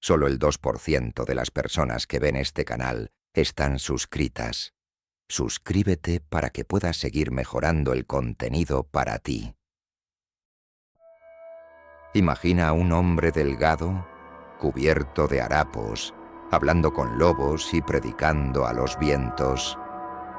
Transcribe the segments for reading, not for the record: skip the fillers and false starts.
Solo el 2% de las personas que ven este canal están suscritas. Suscríbete para que puedas seguir mejorando el contenido para ti. Imagina a un hombre delgado, cubierto de harapos, hablando con lobos y predicando a los vientos.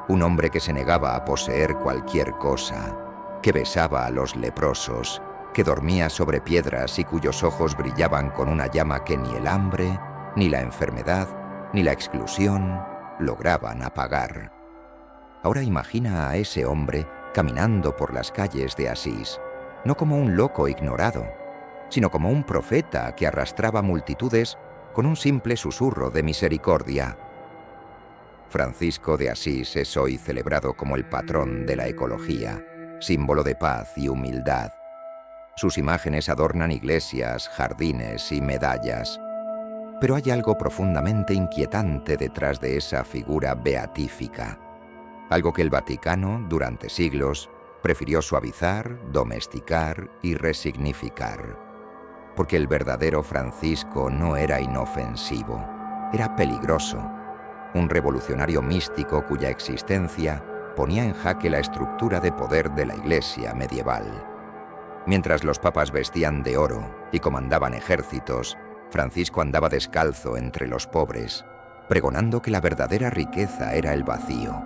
Un hombre que se negaba a poseer cualquier cosa, que besaba a los leprosos, que dormía sobre piedras y cuyos ojos brillaban con una llama que ni el hambre, ni la enfermedad, ni la exclusión lograban apagar. Ahora imagina a ese hombre caminando por las calles de Asís, no como un loco ignorado, sino como un profeta que arrastraba multitudes con un simple susurro de misericordia. Francisco de Asís es hoy celebrado como el patrón de la ecología, símbolo de paz y humildad. Sus imágenes adornan iglesias, jardines y medallas. Pero hay algo profundamente inquietante detrás de esa figura beatífica. Algo que el Vaticano, durante siglos, prefirió suavizar, domesticar y resignificar. Porque el verdadero Francisco no era inofensivo, era peligroso. Un revolucionario místico cuya existencia ponía en jaque la estructura de poder de la Iglesia medieval. Mientras los papas vestían de oro y comandaban ejércitos, Francisco andaba descalzo entre los pobres, pregonando que la verdadera riqueza era el vacío,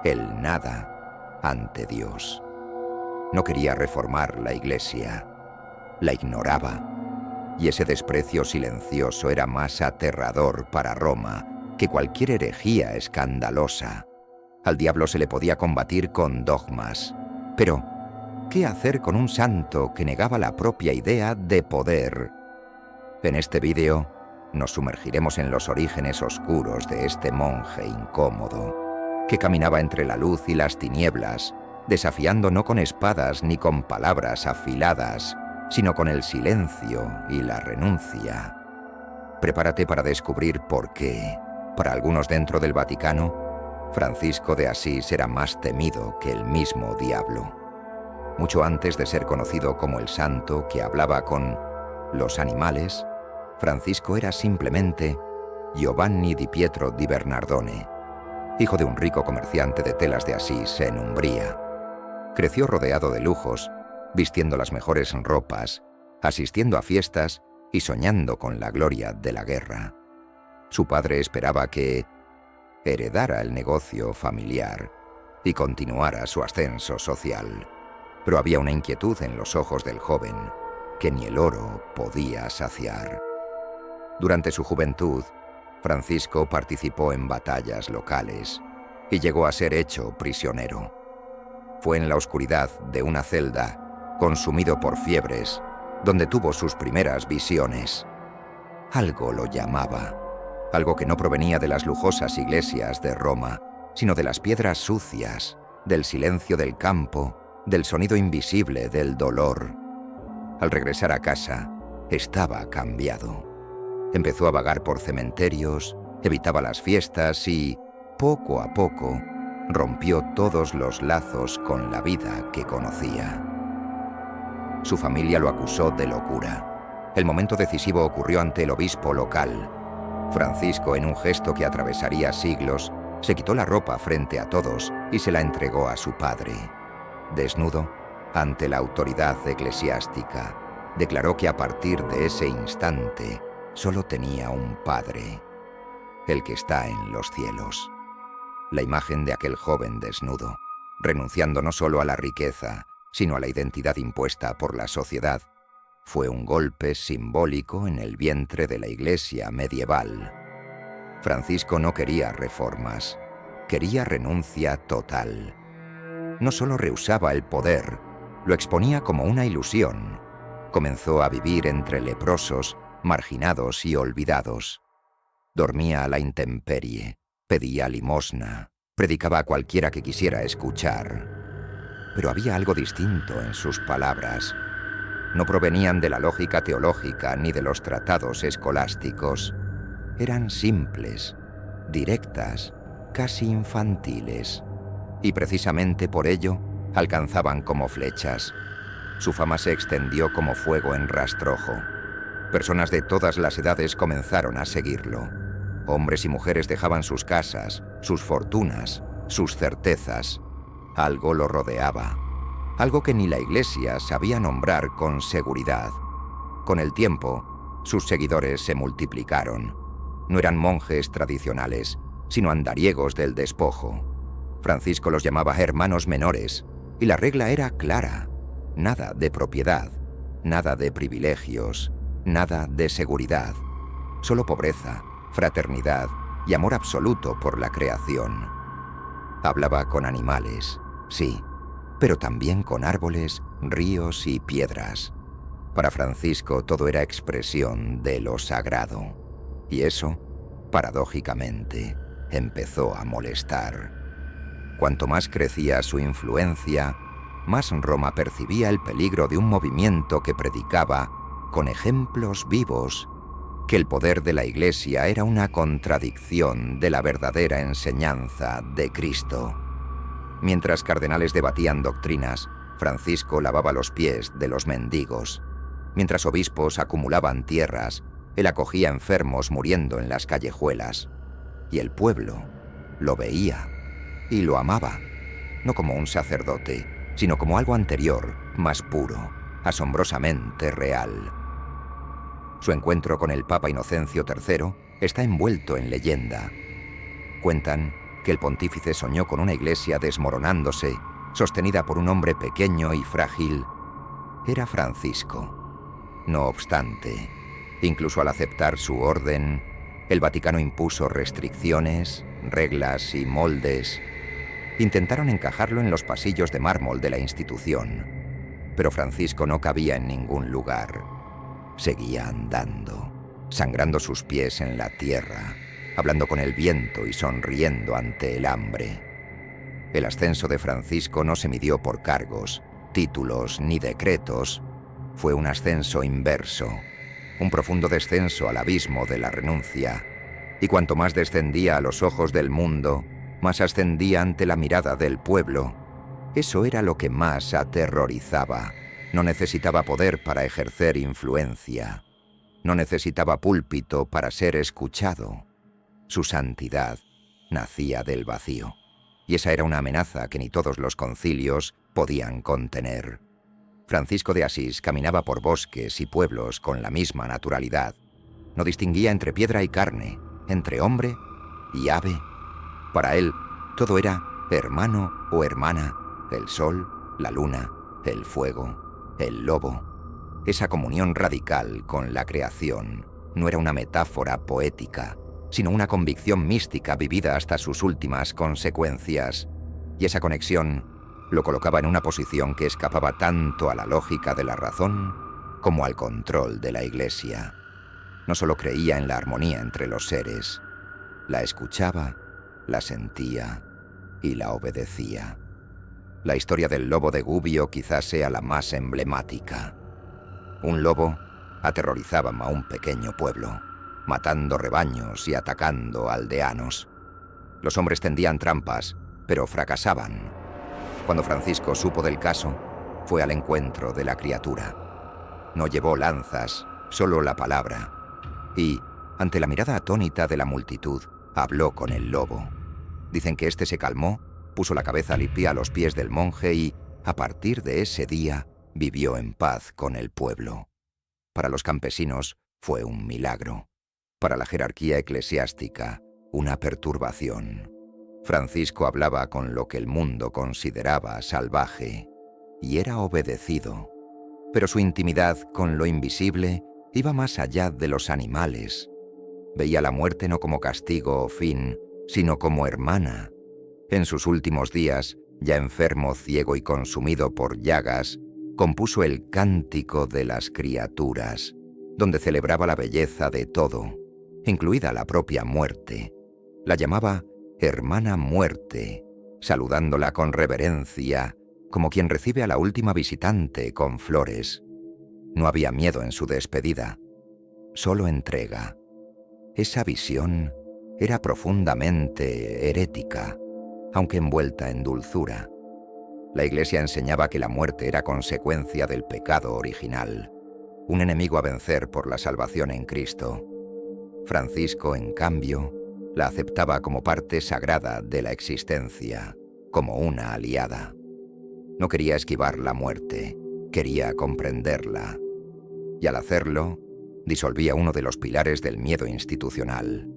el nada ante Dios. No quería reformar la Iglesia, la ignoraba, y ese desprecio silencioso era más aterrador para Roma que cualquier herejía escandalosa. Al diablo se le podía combatir con dogmas, pero ¿qué hacer con un santo que negaba la propia idea de poder? En este vídeo nos sumergiremos en los orígenes oscuros de este monje incómodo, que caminaba entre la luz y las tinieblas, desafiando no con espadas ni con palabras afiladas, sino con el silencio y la renuncia. Prepárate para descubrir por qué, para algunos dentro del Vaticano, Francisco de Asís era más temido que el mismo diablo. Mucho antes de ser conocido como el santo que hablaba con los animales, Francisco era simplemente Giovanni di Pietro di Bernardone, hijo de un rico comerciante de telas de Asís en Umbría. Creció rodeado de lujos, vistiendo las mejores ropas, asistiendo a fiestas y soñando con la gloria de la guerra. Su padre esperaba que heredara el negocio familiar y continuara su ascenso social. Pero había una inquietud en los ojos del joven que ni el oro podía saciar. Durante su juventud, Francisco participó en batallas locales y llegó a ser hecho prisionero. Fue en la oscuridad de una celda, consumido por fiebres, donde tuvo sus primeras visiones. Algo lo llamaba, algo que no provenía de las lujosas iglesias de Roma, sino de las piedras sucias, del silencio del campo, del sonido invisible del dolor. Al regresar a casa, estaba cambiado. Empezó a vagar por cementerios, evitaba las fiestas y, poco a poco, rompió todos los lazos con la vida que conocía. Su familia lo acusó de locura. El momento decisivo ocurrió ante el obispo local. Francisco, en un gesto que atravesaría siglos, se quitó la ropa frente a todos y se la entregó a su padre. Desnudo, ante la autoridad eclesiástica, declaró que a partir de ese instante solo tenía un padre, el que está en los cielos. La imagen de aquel joven desnudo, renunciando no solo a la riqueza, sino a la identidad impuesta por la sociedad, fue un golpe simbólico en el vientre de la Iglesia medieval. Francisco no quería reformas, quería renuncia total. No solo rehusaba el poder, lo exponía como una ilusión. Comenzó a vivir entre leprosos, marginados y olvidados. Dormía a la intemperie, pedía limosna, predicaba a cualquiera que quisiera escuchar. Pero había algo distinto en sus palabras. No provenían de la lógica teológica ni de los tratados escolásticos. Eran simples, directas, casi infantiles. Y precisamente por ello alcanzaban como flechas. Su fama se extendió como fuego en rastrojo. Personas de todas las edades comenzaron a seguirlo. Hombres y mujeres dejaban sus casas, sus fortunas, sus certezas. Algo lo rodeaba, algo que ni la Iglesia sabía nombrar con seguridad. Con el tiempo, sus seguidores se multiplicaron. No eran monjes tradicionales, sino andariegos del despojo. Francisco los llamaba hermanos menores, y la regla era clara: nada de propiedad, nada de privilegios, nada de seguridad. Solo pobreza, fraternidad y amor absoluto por la creación. Hablaba con animales, sí, pero también con árboles, ríos y piedras. Para Francisco todo era expresión de lo sagrado. Y eso, paradójicamente, empezó a molestar. Cuanto más crecía su influencia, más Roma percibía el peligro de un movimiento que predicaba, con ejemplos vivos, que el poder de la Iglesia era una contradicción de la verdadera enseñanza de Cristo. Mientras cardenales debatían doctrinas, Francisco lavaba los pies de los mendigos. Mientras obispos acumulaban tierras, él acogía enfermos muriendo en las callejuelas. Y el pueblo lo veía y lo amaba, no como un sacerdote, sino como algo anterior, más puro, asombrosamente real. Su encuentro con el Papa Inocencio III está envuelto en leyenda. Cuentan que el pontífice soñó con una iglesia desmoronándose, sostenida por un hombre pequeño y frágil. Era Francisco. No obstante, incluso al aceptar su orden, el Vaticano impuso restricciones, reglas y moldes. Intentaron encajarlo en los pasillos de mármol de la institución, pero Francisco no cabía en ningún lugar. Seguía andando, sangrando sus pies en la tierra, hablando con el viento y sonriendo ante el hambre. El ascenso de Francisco no se midió por cargos, títulos ni decretos. Fue un ascenso inverso, un profundo descenso al abismo de la renuncia. Y cuanto más descendía a los ojos del mundo, más ascendía ante la mirada del pueblo. Eso era lo que más aterrorizaba. No necesitaba poder para ejercer influencia. No necesitaba púlpito para ser escuchado. Su santidad nacía del vacío. Y esa era una amenaza que ni todos los concilios podían contener. Francisco de Asís caminaba por bosques y pueblos con la misma naturalidad. No distinguía entre piedra y carne, entre hombre y ave. Para él, todo era hermano o hermana, el sol, la luna, el fuego, el lobo. Esa comunión radical con la creación no era una metáfora poética, sino una convicción mística vivida hasta sus últimas consecuencias. Y esa conexión lo colocaba en una posición que escapaba tanto a la lógica de la razón como al control de la Iglesia. No solo creía en la armonía entre los seres, la escuchaba, la sentía y la obedecía. La historia del lobo de Gubbio quizás sea la más emblemática. Un lobo aterrorizaba a un pequeño pueblo, matando rebaños y atacando aldeanos. Los hombres tendían trampas, pero fracasaban. Cuando Francisco supo del caso, fue al encuentro de la criatura. No llevó lanzas, solo la palabra. Y, ante la mirada atónita de la multitud, habló con el lobo. Dicen que éste se calmó, puso la cabeza limpia a los pies del monje y, a partir de ese día, vivió en paz con el pueblo. Para los campesinos fue un milagro. Para la jerarquía eclesiástica, una perturbación. Francisco hablaba con lo que el mundo consideraba salvaje y era obedecido. Pero su intimidad con lo invisible iba más allá de los animales. Veía la muerte no como castigo o fin, sino como hermana. En sus últimos días, ya enfermo, ciego y consumido por llagas, compuso el Cántico de las Criaturas, donde celebraba la belleza de todo, incluida la propia muerte. La llamaba Hermana Muerte, saludándola con reverencia, como quien recibe a la última visitante con flores. No había miedo en su despedida, solo entrega. Esa visión era profundamente herética, aunque envuelta en dulzura. La Iglesia enseñaba que la muerte era consecuencia del pecado original. un enemigo a vencer por la salvación en Cristo. Francisco, en cambio, la aceptaba como parte sagrada de la existencia, como una aliada. No quería esquivar la muerte, quería comprenderla. Y al hacerlo, disolvía uno de los pilares del miedo institucional.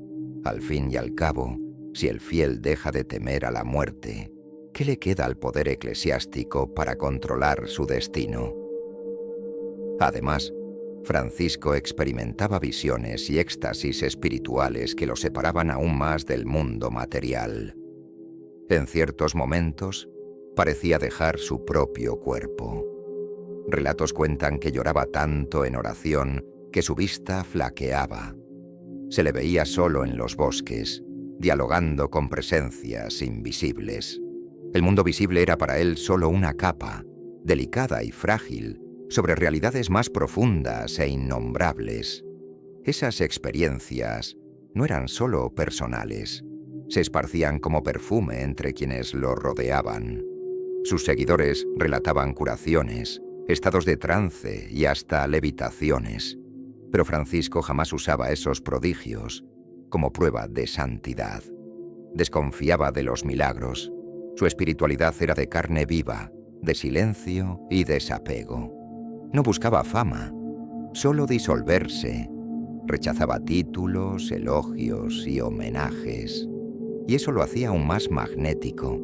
Al fin y al cabo, si el fiel deja de temer a la muerte, ¿qué le queda al poder eclesiástico para controlar su destino? Además, Francisco experimentaba visiones y éxtasis espirituales que lo separaban aún más del mundo material. En ciertos momentos, parecía dejar su propio cuerpo. Relatos cuentan que lloraba tanto en oración que su vista flaqueaba. Se le veía solo en los bosques, dialogando con presencias invisibles. El mundo visible era para él solo una capa, delicada y frágil, sobre realidades más profundas e innombrables. Esas experiencias no eran solo personales, se esparcían como perfume entre quienes lo rodeaban. Sus seguidores relataban curaciones, estados de trance y hasta levitaciones. Pero Francisco jamás usaba esos prodigios como prueba de santidad. Desconfiaba de los milagros. Su espiritualidad era de carne viva, de silencio y desapego. No buscaba fama, solo disolverse. Rechazaba títulos, elogios y homenajes. Y eso lo hacía aún más magnético.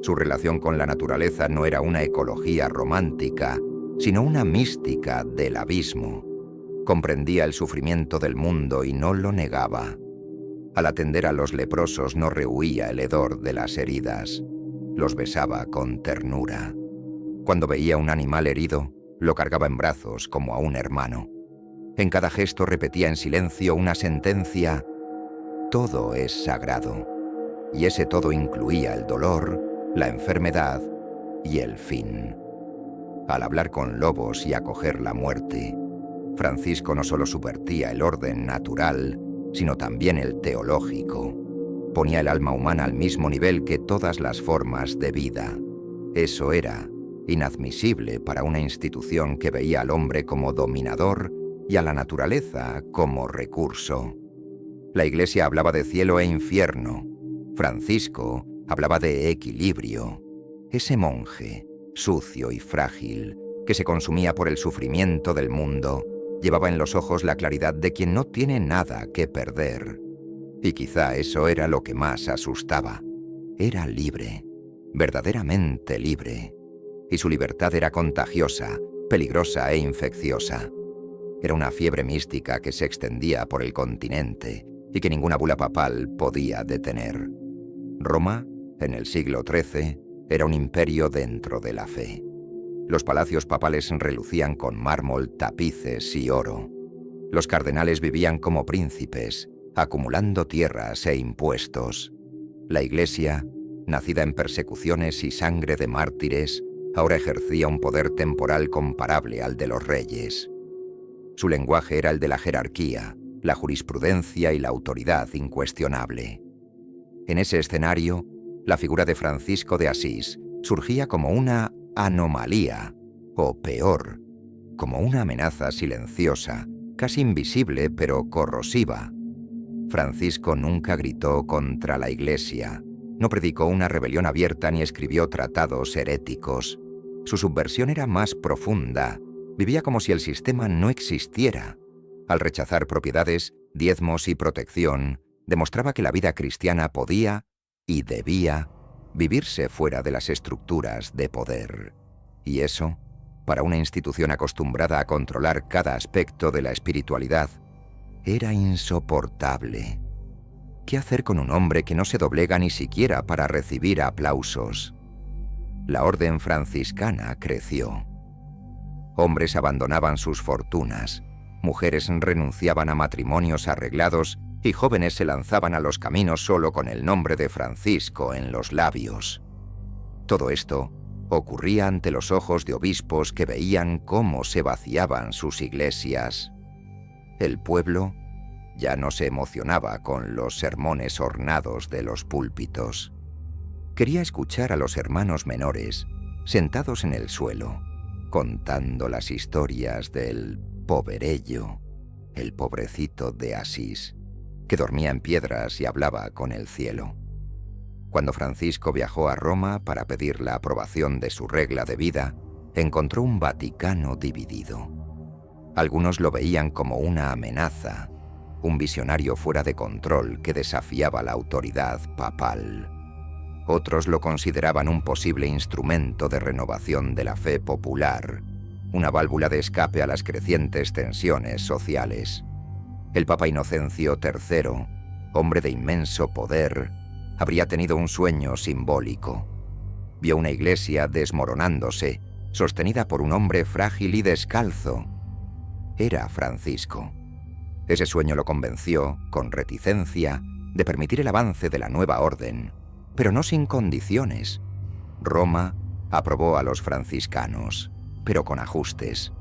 Su relación con la naturaleza no era una ecología romántica, sino una mística del abismo. Comprendía el sufrimiento del mundo y no lo negaba. Al atender a los leprosos no rehuía el hedor de las heridas. Los besaba con ternura. Cuando veía un animal herido, lo cargaba en brazos como a un hermano. En cada gesto repetía en silencio una sentencia: todo es sagrado. Y ese todo incluía el dolor, la enfermedad y el fin. Al hablar con lobos y acoger la muerte, Francisco no solo subvertía el orden natural, sino también el teológico. Ponía el alma humana al mismo nivel que todas las formas de vida. Eso era inadmisible para una institución que veía al hombre como dominador y a la naturaleza como recurso. La Iglesia hablaba de cielo e infierno. Francisco hablaba de equilibrio. Ese monje, sucio y frágil, que se consumía por el sufrimiento del mundo, llevaba en los ojos la claridad de quien no tiene nada que perder. Y quizá eso era lo que más asustaba. Era libre, verdaderamente libre. Y su libertad era contagiosa, peligrosa e infecciosa. Era una fiebre mística que se extendía por el continente y que ninguna bula papal podía detener. Roma, en el siglo XIII, era un imperio dentro de la fe. Los palacios papales relucían con mármol, tapices y oro. Los cardenales vivían como príncipes, acumulando tierras e impuestos. La Iglesia, nacida en persecuciones y sangre de mártires, ahora ejercía un poder temporal comparable al de los reyes. Su lenguaje era el de la jerarquía, la jurisprudencia y la autoridad incuestionable. En ese escenario, la figura de Francisco de Asís surgía como una anomalía, o peor, como una amenaza silenciosa, casi invisible pero corrosiva. Francisco nunca gritó contra la Iglesia, no predicó una rebelión abierta ni escribió tratados heréticos. Su subversión era más profunda, vivía como si el sistema no existiera. Al rechazar propiedades, diezmos y protección, demostraba que la vida cristiana podía y debía vivirse fuera de las estructuras de poder. Y eso, para una institución acostumbrada a controlar cada aspecto de la espiritualidad, era insoportable. ¿Qué hacer con un hombre que no se doblega ni siquiera para recibir aplausos? La orden franciscana creció. Hombres abandonaban sus fortunas, mujeres renunciaban a matrimonios arreglados y jóvenes se lanzaban a los caminos solo con el nombre de Francisco en los labios. Todo esto ocurría ante los ojos de obispos que veían cómo se vaciaban sus iglesias. El pueblo ya no se emocionaba con los sermones ornados de los púlpitos. Quería escuchar a los hermanos menores, sentados en el suelo, contando las historias del poverello, el pobrecito de Asís, que dormía en piedras y hablaba con el cielo. Cuando Francisco viajó a Roma para pedir la aprobación de su regla de vida, encontró un Vaticano dividido. Algunos lo veían como una amenaza, un visionario fuera de control que desafiaba la autoridad papal. Otros lo consideraban un posible instrumento de renovación de la fe popular, una válvula de escape a las crecientes tensiones sociales. El Papa Inocencio III, hombre de inmenso poder, habría tenido un sueño simbólico. Vio una iglesia desmoronándose, sostenida por un hombre frágil y descalzo. Era Francisco. Ese sueño lo convenció, con reticencia, de permitir el avance de la nueva orden, pero no sin condiciones. Roma aprobó a los franciscanos, pero con ajustes.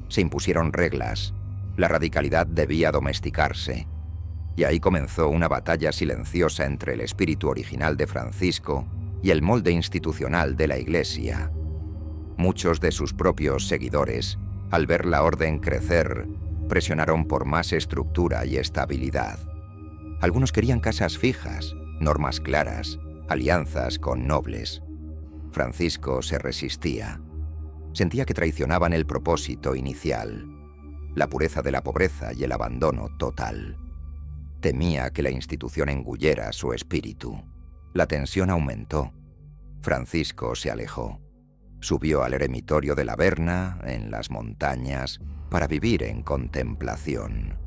Se impusieron reglas, la radicalidad debía domesticarse, y ahí comenzó una batalla silenciosa entre el espíritu original de Francisco y el molde institucional de la Iglesia. Muchos de sus propios seguidores, al ver la orden crecer, presionaron por más estructura y estabilidad. Algunos querían casas fijas, normas claras, alianzas con nobles. Francisco se resistía. Sentía que traicionaban el propósito inicial, la pureza de la pobreza y el abandono total. Temía que la institución engullera su espíritu. La tensión aumentó. Francisco se alejó. Subió al eremitorio de la Verna, en las montañas, para vivir en contemplación.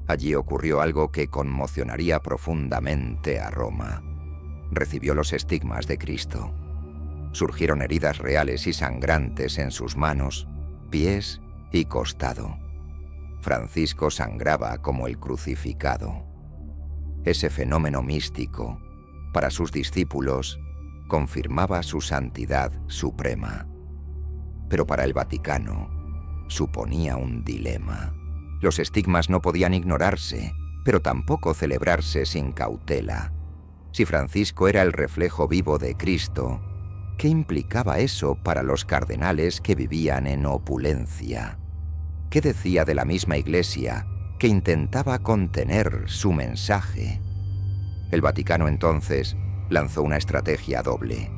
Allí ocurrió algo que conmocionaría profundamente a Roma. Recibió los estigmas de Cristo. Surgieron heridas reales y sangrantes en sus manos, pies y costado. Francisco sangraba como el crucificado. Ese fenómeno místico, para sus discípulos, confirmaba su santidad suprema. Pero para el Vaticano, suponía un dilema. Los estigmas no podían ignorarse, pero tampoco celebrarse sin cautela. Si Francisco era el reflejo vivo de Cristo, ¿qué implicaba eso para los cardenales que vivían en opulencia? ¿Qué decía de la misma Iglesia que intentaba contener su mensaje? El Vaticano entonces lanzó una estrategia doble: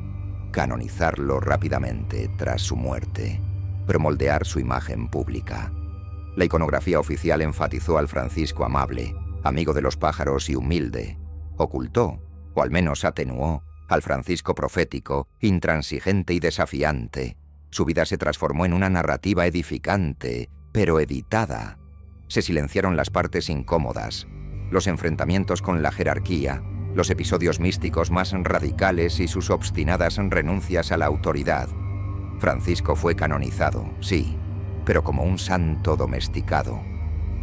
canonizarlo rápidamente tras su muerte, pero moldear su imagen pública. La iconografía oficial enfatizó al Francisco amable, amigo de los pájaros y humilde. Ocultó, o al menos atenuó, al Francisco profético, intransigente y desafiante. Su vida se transformó en una narrativa edificante, pero editada. Se silenciaron las partes incómodas, los enfrentamientos con la jerarquía, los episodios místicos más radicales y sus obstinadas renuncias a la autoridad. Francisco fue canonizado, sí, pero como un santo domesticado.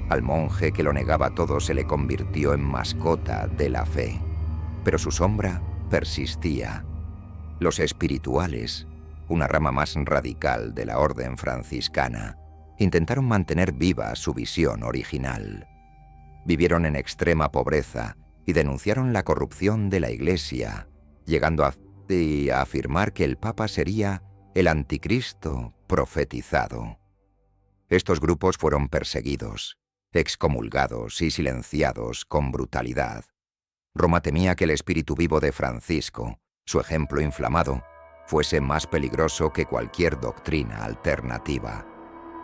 Al monje que lo negaba todo se le convirtió en mascota de la fe. Pero su sombra persistía. Los espirituales, una rama más radical de la orden franciscana, intentaron mantener viva su visión original. Vivieron en extrema pobreza y denunciaron la corrupción de la Iglesia, llegando a afirmar que el Papa sería el anticristo profetizado. Estos grupos fueron perseguidos, excomulgados y silenciados con brutalidad. Roma temía que el espíritu vivo de Francisco, su ejemplo inflamado, fuese más peligroso que cualquier doctrina alternativa.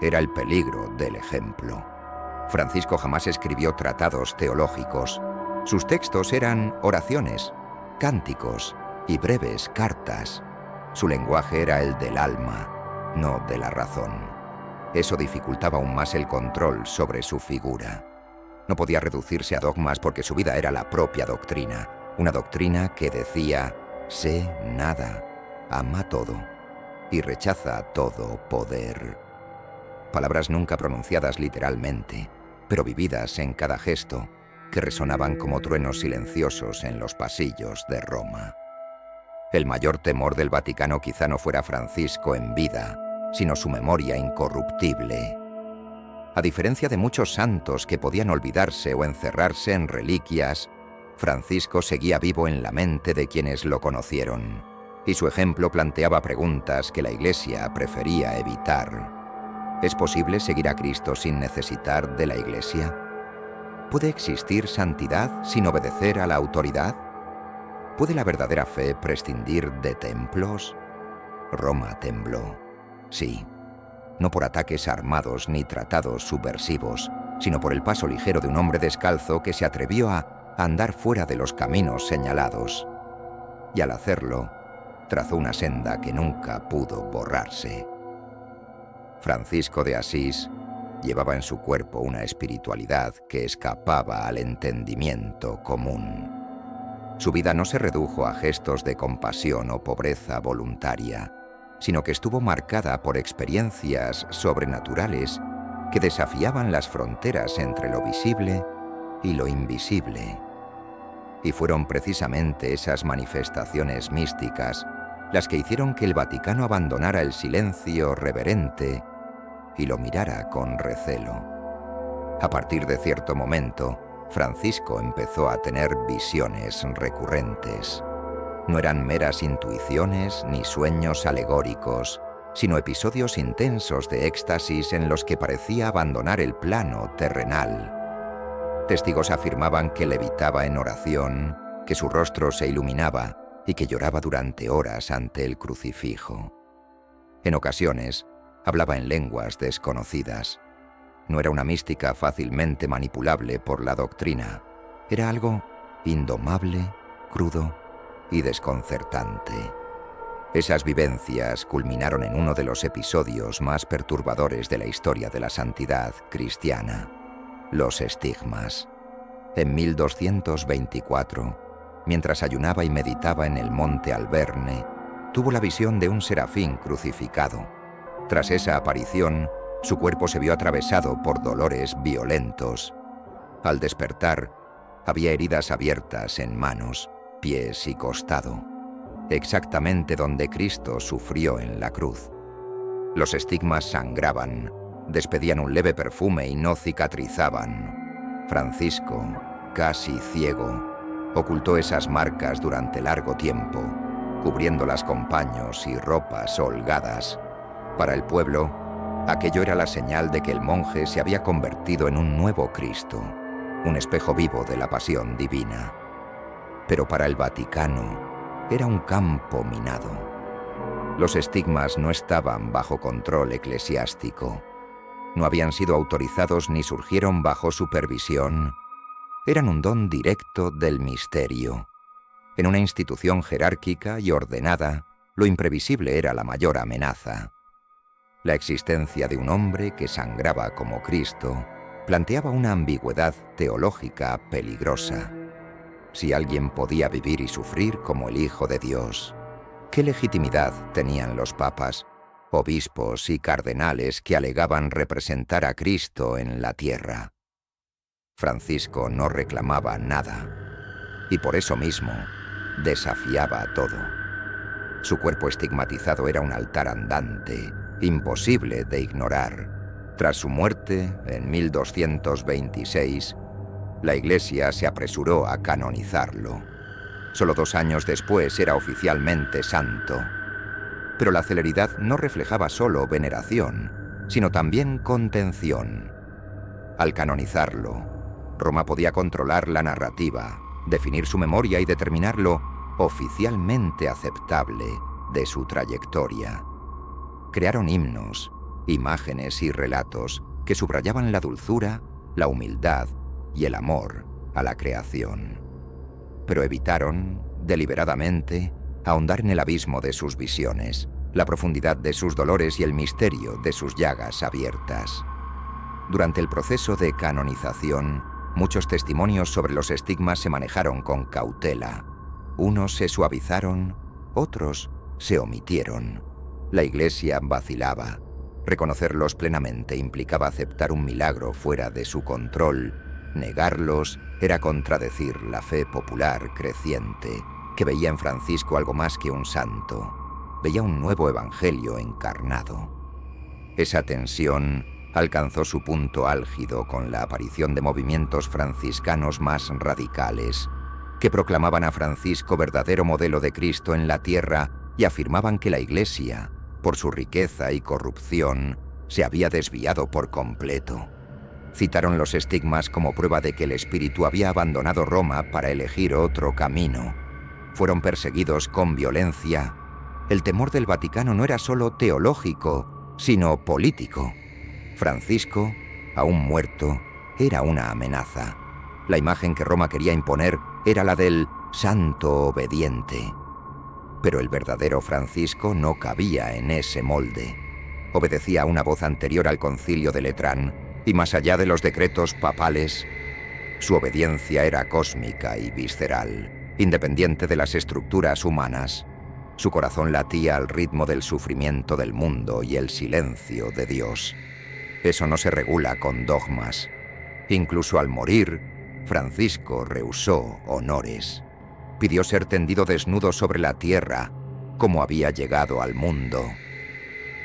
Era el peligro del ejemplo. Francisco jamás escribió tratados teológicos. Sus textos eran oraciones, cánticos y breves cartas. Su lenguaje era el del alma, no de la razón. Eso dificultaba aún más el control sobre su figura. No podía reducirse a dogmas porque su vida era la propia doctrina, una doctrina que decía: sé nada, ama todo y rechaza todo poder. Palabras nunca pronunciadas literalmente, pero vividas en cada gesto, que resonaban como truenos silenciosos en los pasillos de Roma. El mayor temor del Vaticano quizá no fuera Francisco en vida, sino su memoria incorruptible. A diferencia de muchos santos que podían olvidarse o encerrarse en reliquias, Francisco seguía vivo en la mente de quienes lo conocieron, y su ejemplo planteaba preguntas que la Iglesia prefería evitar. ¿Es posible seguir a Cristo sin necesitar de la Iglesia? ¿Puede existir santidad sin obedecer a la autoridad? ¿Puede la verdadera fe prescindir de templos? Roma tembló. Sí, no por ataques armados ni tratados subversivos, sino por el paso ligero de un hombre descalzo que se atrevió a andar fuera de los caminos señalados. Y al hacerlo, trazó una senda que nunca pudo borrarse. Francisco de Asís llevaba en su cuerpo una espiritualidad que escapaba al entendimiento común. Su vida no se redujo a gestos de compasión o pobreza voluntaria, sino que estuvo marcada por experiencias sobrenaturales que desafiaban las fronteras entre lo visible y lo invisible. Y fueron precisamente esas manifestaciones místicas las que hicieron que el Vaticano abandonara el silencio reverente y lo mirara con recelo. A partir de cierto momento, Francisco empezó a tener visiones recurrentes. No eran meras intuiciones ni sueños alegóricos, sino episodios intensos de éxtasis en los que parecía abandonar el plano terrenal. Testigos afirmaban que levitaba en oración, que su rostro se iluminaba y que lloraba durante horas ante el crucifijo. En ocasiones, hablaba en lenguas desconocidas. No era una mística fácilmente manipulable por la doctrina. Era algo indomable, crudo y desconcertante. Esas vivencias culminaron en uno de los episodios más perturbadores de la historia de la santidad cristiana: los estigmas. En 1224, mientras ayunaba y meditaba en el monte Alberne, tuvo la visión de un serafín crucificado. Tras esa aparición, su cuerpo se vio atravesado por dolores violentos. Al despertar, había heridas abiertas en manos, pies y costado, exactamente donde Cristo sufrió en la cruz. Los estigmas sangraban, despedían un leve perfume y no cicatrizaban. Francisco, casi ciego, ocultó esas marcas durante largo tiempo, cubriéndolas con paños y ropas holgadas. Para el pueblo, aquello era la señal de que el monje se había convertido en un nuevo Cristo, un espejo vivo de la pasión divina. Pero para el Vaticano era un campo minado. Los estigmas no estaban bajo control eclesiástico. No habían sido autorizados ni surgieron bajo supervisión. Eran un don directo del misterio. En una institución jerárquica y ordenada, lo imprevisible era la mayor amenaza. La existencia de un hombre que sangraba como Cristo planteaba una ambigüedad teológica peligrosa. Si alguien podía vivir y sufrir como el Hijo de Dios, ¿qué legitimidad tenían los papas, obispos y cardenales que alegaban representar a Cristo en la tierra? Francisco no reclamaba nada, y por eso mismo desafiaba a todo. Su cuerpo estigmatizado era un altar andante, imposible de ignorar. Tras su muerte, en 1226, la Iglesia se apresuró a canonizarlo. Solo 2 años después era oficialmente santo. Pero la celeridad no reflejaba solo veneración, sino también contención. Al canonizarlo, Roma podía controlar la narrativa, definir su memoria y determinar lo oficialmente aceptable de su trayectoria. Crearon himnos, imágenes y relatos que subrayaban la dulzura, la humildad y el amor a la creación. Pero evitaron, deliberadamente, ahondar en el abismo de sus visiones, la profundidad de sus dolores y el misterio de sus llagas abiertas. Durante el proceso de canonización, muchos testimonios sobre los estigmas se manejaron con cautela. Unos se suavizaron, otros se omitieron. La Iglesia vacilaba. Reconocerlos plenamente implicaba aceptar un milagro fuera de su control. Negarlos era contradecir la fe popular creciente, que veía en Francisco algo más que un santo. Veía un nuevo evangelio encarnado. Esa tensión alcanzó su punto álgido con la aparición de movimientos franciscanos más radicales, que proclamaban a Francisco verdadero modelo de Cristo en la tierra y afirmaban que la Iglesia, por su riqueza y corrupción, Se había desviado por completo. Citaron los estigmas como prueba de que el espíritu había abandonado Roma para elegir otro camino. Fueron perseguidos con violencia. El temor del Vaticano no era solo teológico, sino político. Francisco, aún muerto, era una amenaza. La imagen que Roma quería imponer era la del santo obediente. Pero el verdadero Francisco no cabía en ese molde. Obedecía a una voz anterior al concilio de Letrán, y más allá de los decretos papales, su obediencia era cósmica y visceral, independiente de las estructuras humanas. Su corazón latía al ritmo del sufrimiento del mundo y el silencio de Dios. Eso no se regula con dogmas. Incluso al morir, Francisco rehusó honores. Pidió ser tendido desnudo sobre la tierra, como había llegado al mundo.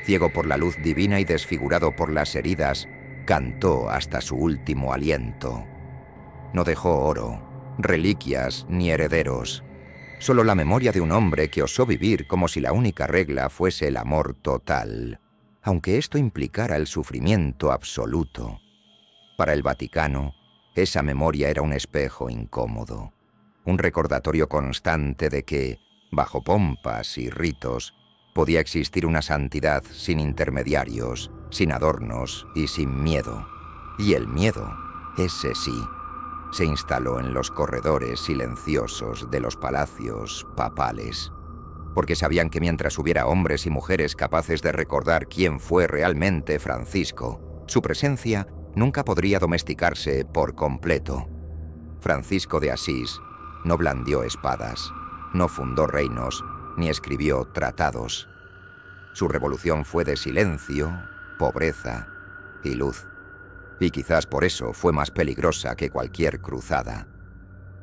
Ciego por la luz divina y desfigurado por las heridas, cantó hasta su último aliento. No dejó oro, reliquias ni herederos. Solo la memoria de un hombre que osó vivir como si la única regla fuese el amor total, aunque esto implicara el sufrimiento absoluto. Para el Vaticano, esa memoria era un espejo incómodo, un recordatorio constante de que, bajo pompas y ritos, podía existir una santidad sin intermediarios, sin adornos y sin miedo. Y el miedo, ese sí, se instaló en los corredores silenciosos de los palacios papales, porque sabían que mientras hubiera hombres y mujeres capaces de recordar quién fue realmente Francisco, su presencia nunca podría domesticarse por completo. Francisco de Asís no blandió espadas, no fundó reinos, ni escribió tratados. Su revolución fue de silencio, pobreza y luz. Y quizás por eso fue más peligrosa que cualquier cruzada.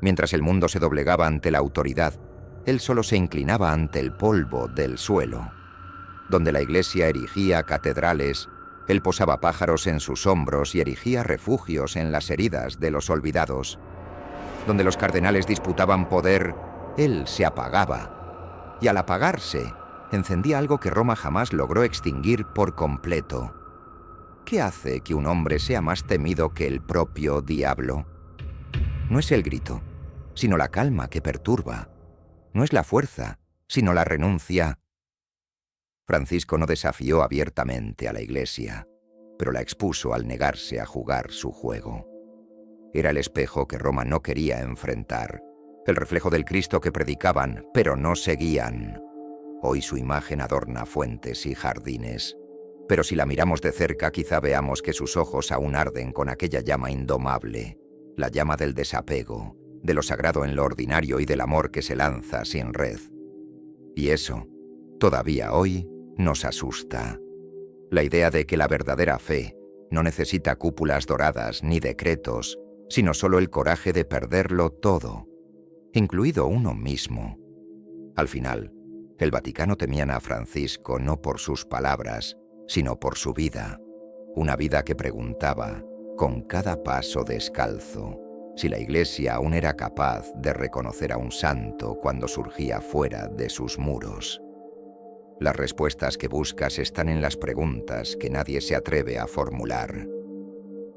Mientras el mundo se doblegaba ante la autoridad, él solo se inclinaba ante el polvo del suelo. Donde la iglesia erigía catedrales, él posaba pájaros en sus hombros y erigía refugios en las heridas de los olvidados. Donde los cardenales disputaban poder, él se apagaba. Y al apagarse, encendía algo que Roma jamás logró extinguir por completo. ¿Qué hace que un hombre sea más temido que el propio diablo? No es el grito, sino la calma que perturba. No es la fuerza, sino la renuncia. Francisco no desafió abiertamente a la Iglesia, pero la expuso al negarse a jugar su juego. Era el espejo que Roma no quería enfrentar, el reflejo del Cristo que predicaban, pero no seguían. Hoy su imagen adorna fuentes y jardines, pero si la miramos de cerca quizá veamos que sus ojos aún arden con aquella llama indomable, la llama del desapego, de lo sagrado en lo ordinario y del amor que se lanza sin red. Y eso, todavía hoy, nos asusta. La idea de que la verdadera fe no necesita cúpulas doradas ni decretos, sino solo el coraje de perderlo todo, incluido uno mismo. Al final, el Vaticano temían a Francisco no por sus palabras, sino por su vida. Una vida que preguntaba, con cada paso descalzo, si la Iglesia aún era capaz de reconocer a un santo cuando surgía fuera de sus muros. Las respuestas que buscas están en las preguntas que nadie se atreve a formular.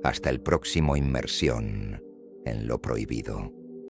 Hasta el próximo Inmersión en lo prohibido.